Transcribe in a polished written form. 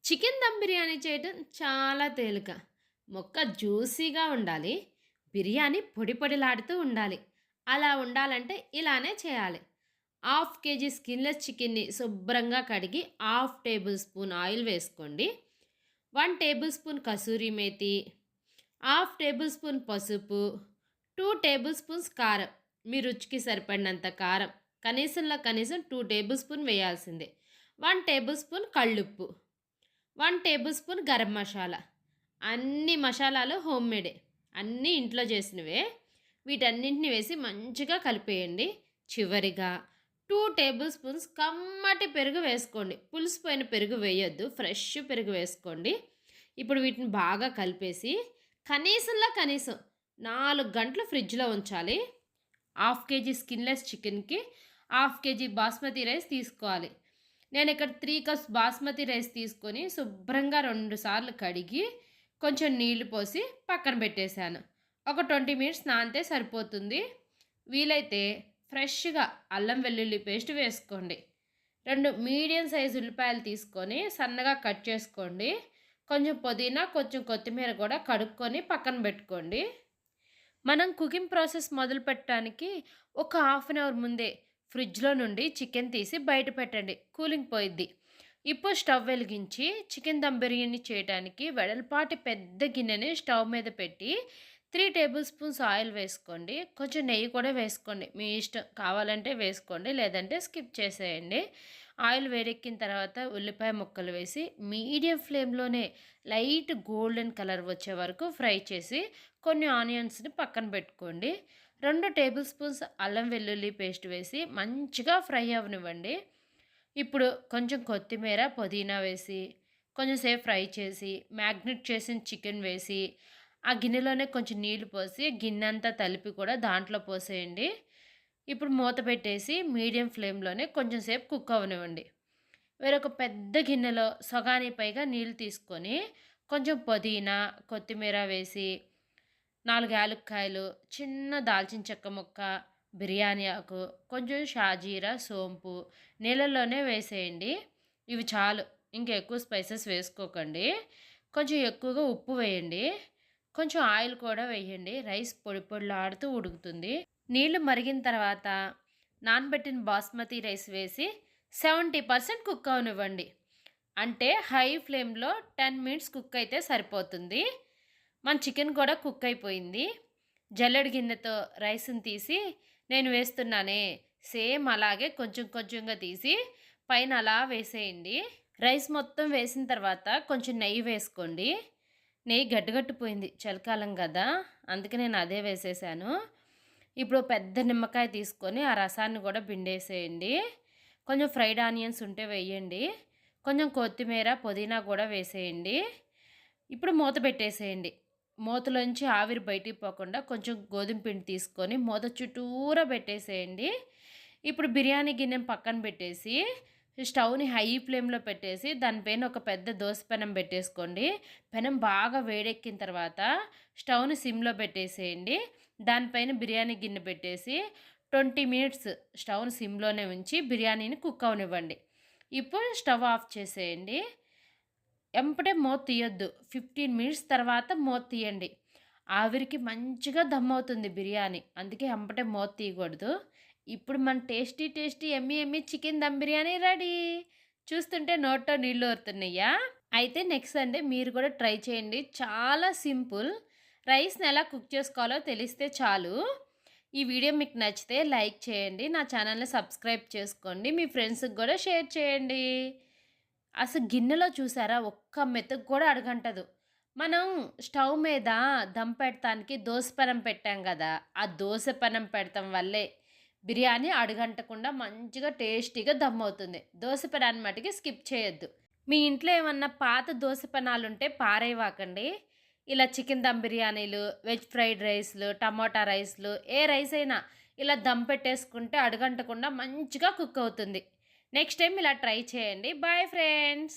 Chicken dum biryani చేయడం చాలా తేలిక. మొక్క జ్యూసీగా ఉండాలి. బిర్యానీ పొడి పొడిలాడుతూ ఉండాలి. అలా ఉండాలంటే ఇలానే చేయాలి. హాఫ్ కేజీ స్కిన్‌లెస్ చికెన్‌ని శుభ్రంగా కడిగి హాఫ్ టేబుల్ స్పూన్ ఆయిల్ వేసుకోండి. 1 table spoon kasuri methi, half table spoon పసుపు, 2 టేబుల్ స్పూన్స్ కారం. మీ రుచికి సరిపడినంత కారం. కనీసంలో కనీసం 2 టేబుల్ స్పూన్ వేయాల్సిందే. 1 టేబుల్ స్పూన్ కల్లుప్పు. 1 టేబుల్ స్పూన్ గరం మసాలా. అన్ని మసాలాలు హోమ్‌మేడే. అన్నీ ఇంట్లో చేసినవే. వీటన్నింటిని వేసి మంచిగా కలిపేయండి. చివరిగా 2 టేబుల్ స్పూన్స్ కమ్మటి పెరుగు వేసుకోండి. పులిసిపోయిన పెరుగు వేయొద్దు. ఫ్రెష్ పెరుగు వేసుకోండి. ఇప్పుడు వీటిని బాగా కలిపేసి కనీసంలో కనీసం 4 గంటలు ఫ్రిడ్జ్‌లో ఉంచాలి. హాఫ్ కేజీ స్కిన్‌లెస్ చికెన్‌కి హాఫ్ కేజీ బాస్మతి రైస్ తీసుకోవాలి. నేను ఇక్కడ 3 కప్స్ బాస్మతి రైస్ తీసుకొని శుభ్రంగా 2 సార్లు కడిగి కొంచెం నీళ్లు పోసి పక్కన పెట్టేశాను. ఒక 20 మినిట్స్ నానితే సరిపోతుంది. వీలైతే ఫ్రెష్‌గా అల్లం వెల్లుల్లి పేస్ట్ వేసుకోండి. 2 మీడియం సైజ్ ఉల్లిపాయలు తీసుకొని సన్నగా కట్ చేసుకోండి. కొంచెం పుదీనా, కొంచెం కొత్తిమీర కూడా కడుక్కొని పక్కన పెట్టుకోండి. మనం కుకింగ్ ప్రాసెస్ మొదలుపెట్టడానికి ఒక హాఫ్ అన్ అవర్ ముందే ఫ్రిడ్జ్‌లో నుండి చికెన్ తీసి బయట పెట్టండి. కూలింగ్ పోయిద్ది. ఇప్పుడు స్టవ్ వెలిగించి చికెన్ దమ్ బిర్యానీ చేయడానికి వెడల్పాటి పెద్ద గిన్నెని స్టవ్ మీద పెట్టి 3 టేబుల్ స్పూన్స్ ఆయిల్ వేసుకోండి. కొంచెం నెయ్యి కూడా వేసుకోండి. మీ ఇష్టం. కావాలంటే వేసుకోండి. లేదంటే స్కిప్ చేసేయండి. ఆయిల్ వేడెక్కిన తర్వాత ఉల్లిపాయ ముక్కలు వేసి మీడియం ఫ్లేమ్‌లోనే లైట్ గోల్డెన్ కలర్ వచ్చే వరకు ఫ్రై చేసి కొన్ని ఆనియన్స్‌ని పక్కన పెట్టుకోండి. 2 టేబుల్ స్పూన్స్ అల్లం వెల్లుల్లి పేస్ట్ వేసి మంచిగా ఫ్రై అవ్వనివ్వండి. ఇప్పుడు కొంచెం కొత్తిమీర, పుదీనా వేసి కొంచెం సేపు ఫ్రై చేసి మ్యాగ్నేట్ చేసిన చికెన్ వేసి ఆ గిన్నెలోనే కొంచెం నీళ్లు పోసి గిన్నెంతా తలిపి కూడా దాంట్లో పోసేయండి. ఇప్పుడు మూత పెట్టేసి మీడియం ఫ్లేమ్‌లోనే కొంచెం సేపు కుక్ అవ్వనివ్వండి. వేరొక పెద్ద గిన్నెలో సగానికి పైగా నీళ్ళు తీసుకొని కొంచెం పుదీనా, కొత్తిమీర వేసి 4 యాలుక్కాయలు, చిన్న దాల్చిన చెక్క ముక్క, బిర్యానీ ఆకు, కొంచెం షాజీరా, సోంపు నీళ్ళల్లోనే వేసేయండి. ఇవి చాలు. ఇంకా ఎక్కువ స్పైసెస్ వేసుకోకండి. కొంచెం ఎక్కువగా ఉప్పు వేయండి. కొంచెం ఆయిల్ కూడా వేయండి. రైస్ పొడి పొడిలాడుతూ ఉడుకుతుంది. నీళ్లు మరిగిన తర్వాత నానబెట్టిన బాస్మతి రైస్ వేసి 70% కుక్ అవనివ్వండి. అంటే హై ఫ్లేమ్‌లో 10 మినిట్స్ కుక్ అయితే సరిపోతుంది. మన చికెన్ కూడా కుక్ అయిపోయింది. జల్లెడ గిన్నెతో రైస్‌ని తీసి నేను వేస్తున్నానే సేమ్ అలాగే కొంచెం కొంచెంగా తీసి పైన అలా వేసేయండి. రైస్ మొత్తం వేసిన తర్వాత కొంచెం నెయ్యి వేసుకోండి. నెయ్యి గడ్డగట్టిపోయింది. చలికాలం కదా! అందుకే నేను అదే వేసేసాను. ఇప్పుడు పెద్ద నిమ్మకాయ తీసుకొని ఆ రసాన్ని కూడా పిండేసేయండి. కొంచెం ఫ్రైడ్ ఆనియన్స్ ఉంటే వేయండి. కొంచెం కొత్తిమీర, పుదీనా కూడా వేసేయండి. ఇప్పుడు మూత పెట్టేసేయండి. మూతలోంచి ఆవిరి బయటికి పోకుండా కొంచెం గోధుమ పిండి తీసుకొని మూత చుట్టూరా పెట్టేసేయండి. ఇప్పుడు బిర్యానీ గిన్నెని పక్కన పెట్టేసి స్టవ్‌ని హై ఫ్లేమ్‌లో పెట్టేసి దానిపైన ఒక పెద్ద దోస పెనం పెట్టేసుకోండి. పెనం బాగా వేడెక్కిన తర్వాత స్టవ్‌ని సిమ్‌లో పెట్టేసేయండి. దానిపైన బిర్యానీ గిన్నె పెట్టేసి 20 మినిట్స్ స్టవ్‌ని సిమ్‌లోనే ఉంచి బిర్యానీని కుక్ అవ్వనివ్వండి. ఇప్పుడు స్టవ్ ఆఫ్ చేసేయండి. ఎంబటే మూత తీయొద్దు. 15 మినిట్స్ తర్వాత మూత తీయండి. ఆవిరికి మంచిగా దమ్ అవుతుంది బిర్యానీ. అందుకే ఎంబటే మూత తీయకూడదు. ఇప్పుడు మన tasty tasty yummy yummy chicken dum biryani ready. చూస్తుంటే నోట్లో నీళ్ళు ఊరుతున్నాయా? అయితే నెక్స్ట్ సండే మీరు కూడా ట్రై చేయండి. చాలా సింపుల్. రైస్‌ని ఎలా కుక్ చేసుకోవాలో తెలిస్తే చాలు. ఈ వీడియో మీకు నచ్చితే లైక్ చేయండి. నా ఛానల్‌ని సబ్స్క్రైబ్ చేసుకోండి. మీ ఫ్రెండ్స్‌కి కూడా షేర్ చేయండి. అసలు గిన్నెలో చూసారా ఒక్క మెతుకు కూడా అడుగంటదు. మనం స్టవ్ మీద దమ్ పెడతానికి దోస పెనం పెట్టాం కదా! ఆ దోస పెనం పెడతం వల్లే బిర్యానీ అడుగంటకుండా మంచిగా టేస్టీగా దమ్ అవుతుంది. దోస పెనాన్ని మటికి స్కిప్ చేయొద్దు. మీ ఇంట్లో ఏమన్నా పాత దోస పెనాలుంటే పారేయవాకండి. ఇలా చికెన్ దమ్ బిర్యానీలు, వెజ్ ఫ్రైడ్ రైస్‌లు, టమోటా రైస్‌లు ఏ రైస్ అయినా ఇలా దమ్ పెట్టేసుకుంటే అడుగంటకుండా మంచిగా కుక్ అవుతుంది. నెక్స్ట్ టైం ఇలా ట్రై చేయండి. Bye friends.